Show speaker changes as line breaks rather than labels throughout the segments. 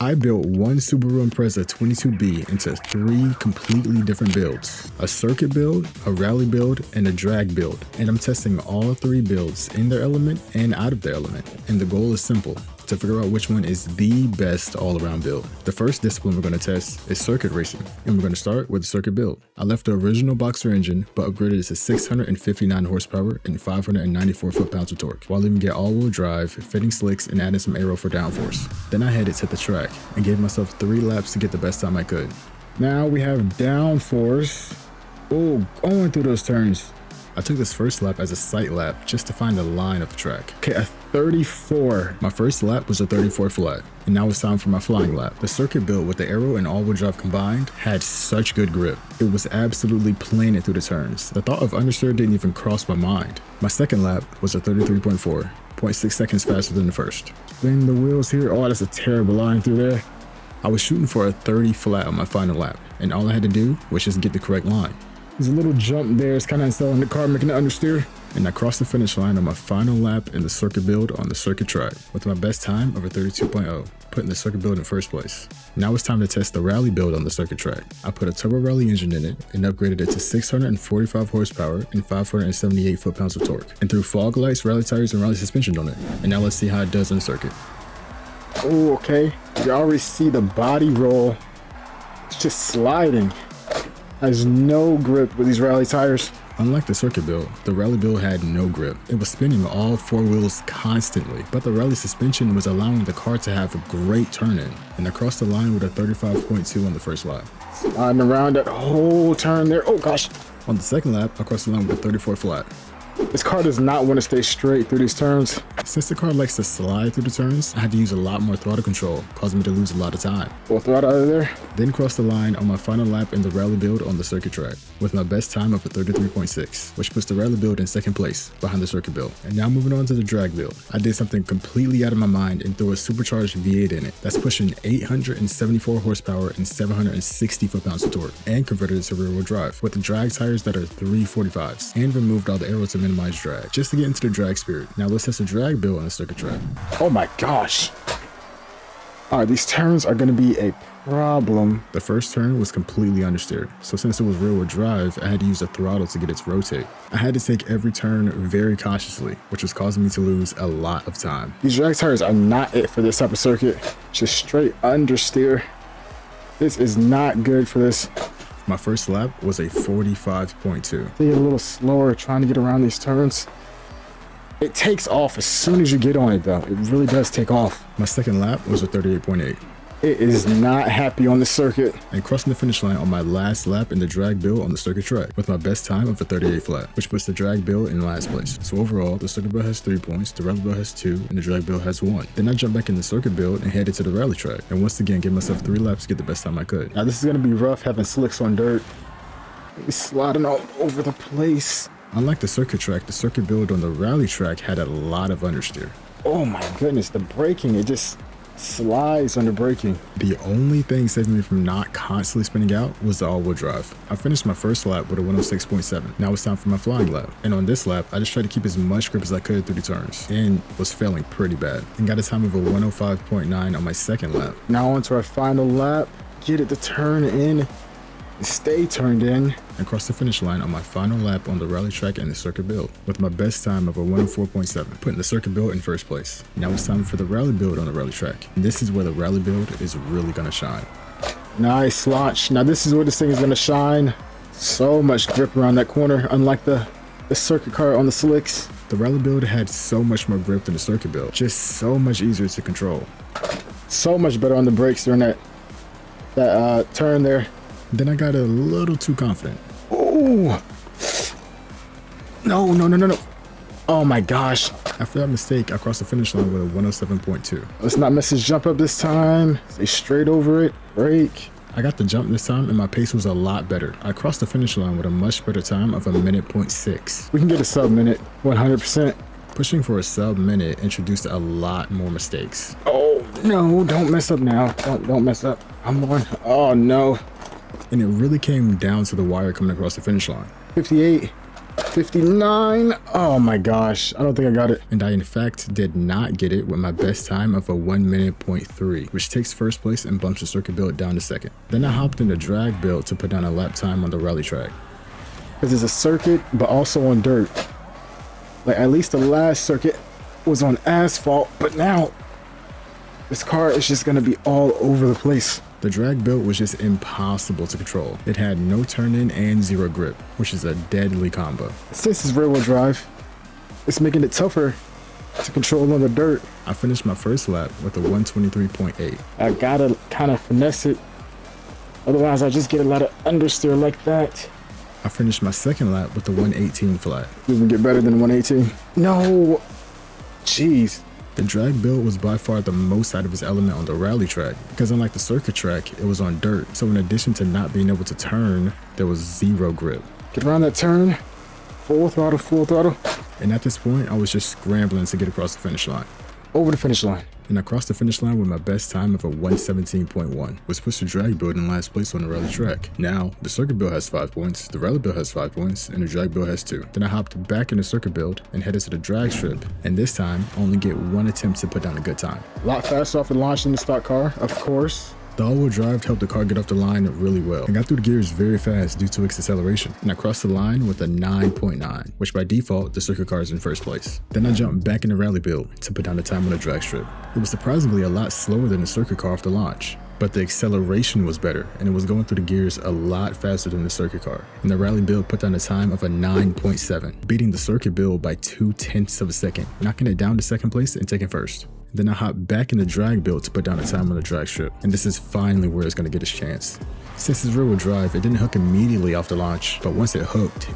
I built one Subaru Impreza 22B into 3 completely different builds. A circuit build, a rally build, and a drag build. And I'm testing all 3 builds in their element and out of their element. And the goal is simple, to figure out which one is the best all-around build. The first discipline we're going to test is circuit racing, and we're going to start with the circuit build. I left the original boxer engine, but upgraded it to 659 horsepower and 594 foot-pounds of torque, while leaving it all-wheel drive, fitting slicks, and adding some aero for downforce. Then I headed to the track and gave myself 3 laps to get the best time I could. Now we have downforce. Oh, going through those turns. I took this first lap as a sight lap just to find the line of the track. Okay, a 34. My first lap was a 34 flat, and now it's time for my flying lap. The circuit build with the aero and all-wheel drive combined had such good grip. It was absolutely planing through the turns. The thought of understeer didn't even cross my mind. My second lap was a 33.4, 0.6 seconds faster than the first. Spin the wheels here. Oh, that's a terrible line through there. I was shooting for a 30 flat on my final lap, and all I had to do was just get the correct line. There's a little jump there. It's kind of installing the car, making it understeer. And I crossed the finish line on my final lap in the circuit build on the circuit track with my best time of a 32.0, putting the circuit build in first place. Now it's time to test the rally build on the circuit track. I put a turbo rally engine in it and upgraded it to 645 horsepower and 578 foot-pounds of torque, and threw fog lights, rally tires, and rally suspension on it. And now let's see how it does on the circuit. Oh, okay. You already see the body roll. It's just sliding. Has no grip with these rally tires. Unlike the circuit build, the rally build had no grip. It was spinning all 4 wheels constantly, but the rally suspension was allowing the car to have a great turn-in, and I crossed the line with a 35.2 on the first lap. Sliding around that whole turn there. Oh gosh. On the second lap, I crossed the line with a 34 flat. This car does not want to stay straight through these turns. Since the car likes to slide through the turns, I had to use a lot more throttle control, causing me to lose a lot of time. Full throttle out of there. Then crossed the line on my final lap in the rally build on the circuit track, with my best time of a 33.6, which puts the rally build in second place, behind the circuit build. And now moving on to the drag build. I did something completely out of my mind and threw a supercharged V8 in it. That's pushing 874 horsepower and 760 foot-pounds of torque, and converted it to rear-wheel drive, with the drag tires that are 345s, and removed all the aero to minimize drag, just to get into the drag spirit. Now let's test the drag build on the circuit track. Oh my gosh. Alright, these turns are going to be a problem. The first turn was completely understeered, so since it was rear-wheel drive, I had to use the throttle to get it to rotate. I had to take every turn very cautiously, which was causing me to lose a lot of time. These drag tires are not it for this type of circuit. Just straight understeer. This is not good for this. My first lap was a 45.2. Take it a little slower trying to get around these turns. It takes off as soon as you get on it though. It really does take off. My second lap was a 38.8. It is not happy on the circuit. And crossing the finish line on my last lap in the drag build on the circuit track with my best time of a 38 flat, which puts the drag build in last place. So overall, the circuit build has 3 points, the rally build has 2, and the drag build has 1. Then I jumped back in the circuit build and headed to the rally track, and once again gave myself 3 laps to get the best time I could. Now this is going to be rough having slicks on dirt. It's sliding all over the place. Unlike the circuit track, the circuit build on the rally track had a lot of understeer. Oh my goodness, the braking, it just slides under braking. The only thing saving me from not constantly spinning out was the all-wheel drive. I finished my first lap with a 106.7. Now it's time for my flying lap. And on this lap, I just tried to keep as much grip as I could through the turns, and was failing pretty bad, and got a time of a 105.9 on my second lap. Now on to our final lap. Get it to turn in. Stay turned in, and cross the finish line on my final lap on the rally track and the circuit build with my best time of a 104.7, putting the circuit build in first place. Now it's time for the rally build on the rally track, and this is where the rally build is really gonna shine. Nice launch. Now this is where this thing is gonna shine. So much grip around that corner, unlike the circuit car on the slicks. The rally build had so much more grip than the circuit build, just so much easier to control. So much better on the brakes during that turn there. Then I got a little too confident. Oh! No. Oh my gosh. After that mistake, I crossed the finish line with a 107.2. Let's not miss his jump up this time. Stay straight over it. Brake. I got the jump this time and my pace was a lot better. I crossed the finish line with a much better time of a minute.6. We can get a sub-minute, 100%. Pushing for a sub-minute introduced a lot more mistakes. Oh no, don't mess up now. Don't mess up. I'm on. Oh no. And it really came down to the wire coming across the finish line. 58. 59. Oh my gosh, I don't think I got it. And I in fact did not get it with my best time of a 1 minute point 3, which takes first place and bumps the circuit build down to second. Then I hopped in the drag build to put down a lap time on the rally track. Because it's a circuit, but also on dirt. Like at least the last circuit was on asphalt, but now this car is just gonna be all over the place. The drag build was just impossible to control. It had no turn-in and zero grip, which is a deadly combo. Since it's rear-wheel drive, it's making it tougher to control on the dirt. I finished my first lap with a 123.8. I gotta kind of finesse it, otherwise I just get a lot of understeer like that. I finished my second lap with a 118 flat. Doesn't get better than 118. No, jeez. The drag build was by far the most out of its element on the rally track, because unlike the circuit track, it was on dirt. So in addition to not being able to turn, there was zero grip. Get around that turn, full throttle, full throttle. And at this point, I was just scrambling to get across the finish line. Over the finish line. And I crossed the finish line with my best time of a 117.1, which puts the drag build in last place on the rally track. Now, the circuit build has 5 points, the rally build has 5 points, and the drag build has 2. Then I hopped back in the circuit build and headed to the drag strip, and this time, only get 1 attempt to put down a good time. A lot faster off the launch than the stock car, of course. The all-wheel drive helped the car get off the line really well. I got through the gears very fast due to its acceleration, and I crossed the line with a 9.9, which by default, the circuit car is in first place. Then I jumped back in the rally build to put down the time on the drag strip. It was surprisingly a lot slower than the circuit car off the launch, but the acceleration was better, and it was going through the gears a lot faster than the circuit car. And the rally build put down a time of a 9.7, beating the circuit build by 0.2 of a second, knocking it down to second place and taking first. Then I hopped back in the drag build to put down a time on the drag strip, and this is finally where it's going to get its chance. Since it's rear-wheel drive, it didn't hook immediately off the launch, but once it hooked,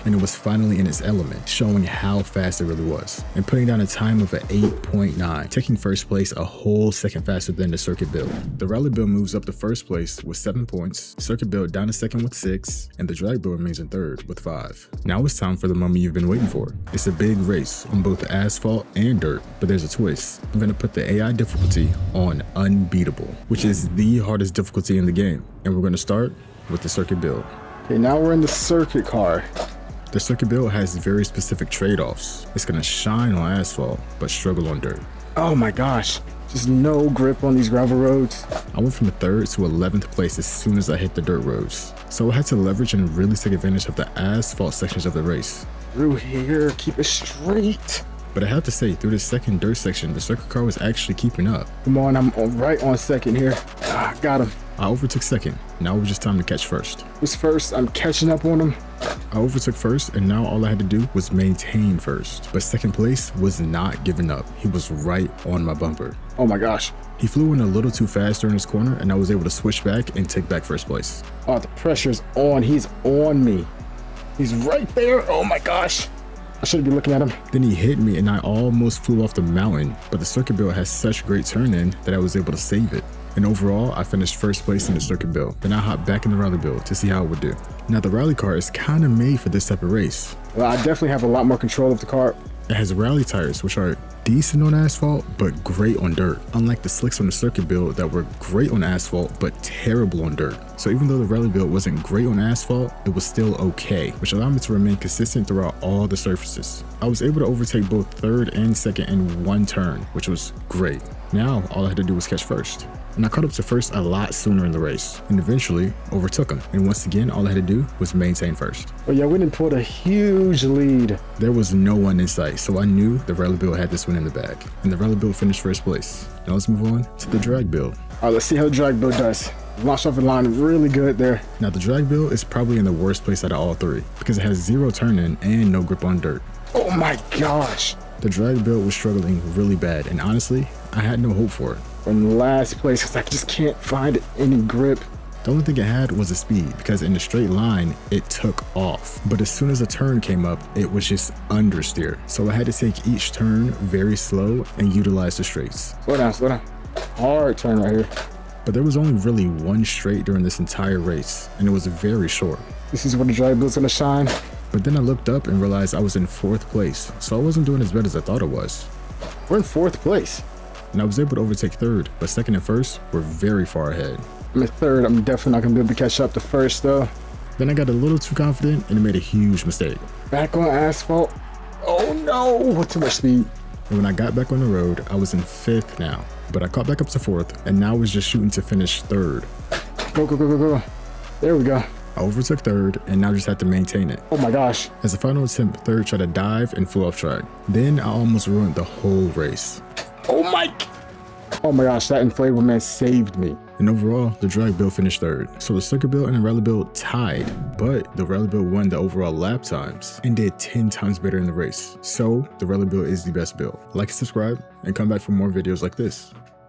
and it was finally in its element, showing how fast it really was, and putting down a time of an 8.9, taking first place a whole second faster than the circuit build. The rally build moves up to first place with 7 points, circuit build down to second with 6, and the drag build remains in third with 5. Now it's time for the moment you've been waiting for. It's a big race on both asphalt and dirt, but there's a twist. I'm going to put the AI difficulty on Unbeatable, which is the hardest difficulty in the game. And we're going to start with the circuit build. Okay, now we're in the circuit car. The circuit build has very specific trade-offs. It's going to shine on asphalt, but struggle on dirt. Oh my gosh, just no grip on these gravel roads. I went from the 3rd to 11th place as soon as I hit the dirt roads. So I had to leverage and really take advantage of the asphalt sections of the race. Through here, keep it straight. But I have to say, through the second dirt section, the circuit car was actually keeping up. Come on, I'm right on second here. Got him. I overtook second. Now it was just time to catch first. Who's first? I'm catching up on him. I overtook first, and now all I had to do was maintain first. But second place was not giving up. He was right on my bumper. Oh my gosh. He flew in a little too fast during his corner, and I was able to switch back and take back first place. Oh, the pressure's on. He's on me. He's right there. Oh my gosh. I shouldn't be looking at him. Then he hit me and I almost flew off the mountain, but the circuit build has such great turn-in that I was able to save it. And overall, I finished first place in the circuit build. Then I hopped back in the rally build to see how it would do. Now the rally car is kind of made for this type of race. Well, I definitely have a lot more control of the car. It has rally tires, which are decent on asphalt, but great on dirt. Unlike the slicks on the circuit build that were great on asphalt, but terrible on dirt. So even though the rally build wasn't great on asphalt, it was still okay, which allowed me to remain consistent throughout all the surfaces. I was able to overtake both third and second in one turn, which was great. Now, all I had to do was catch first. And I caught up to first a lot sooner in the race, and eventually overtook him. And once again, all I had to do was maintain first. But yeah, we didn't pull a huge lead. There was no one in sight, so I knew the rally build had this one in the bag. And the rally build finished first place. Now let's move on to the drag build. All right, let's see how the drag build does. Launched off the line really good there. Now the drag build is probably in the worst place out of all three, because it has zero turn-in and no grip on dirt. Oh my gosh. The drag build was struggling really bad, and honestly, I had no hope for it. In last place, because I just can't find any grip. The only thing it had was the speed, because in the straight line, it took off. But as soon as a turn came up, it was just understeer. So I had to take each turn very slow and utilize the straights. Slow down, slow down. Hard turn right here. But there was only really one straight during this entire race, and it was very short. This is where the drag build's gonna shine. But then I looked up and realized I was in 4th place, so I wasn't doing as bad as I thought it was. We're in 4th place. And I was able to overtake 3rd, but 2nd and 1st were very far ahead. I'm at 3rd, I'm definitely not gonna be able to catch up to 1st though. Then I got a little too confident and made a huge mistake.
Back on asphalt. Oh no, too much speed.
And when I got back on the road, I was in 5th now, but I caught back up to 4th and now was just shooting to finish 3rd.
Go, go, go, go, go. There we go.
I overtook 3rd and now just had to maintain it.
Oh my gosh.
As a final attempt, 3rd tried to dive and flew off track. Then I almost ruined the whole race.
Oh my gosh, that inflatable man saved me.
And overall, the drag build finished 3rd. So the circuit build and the rally build tied, but the rally build won the overall lap times and did 10 times better in the race. So the rally build is the best build. Like and subscribe and come back for more videos like this.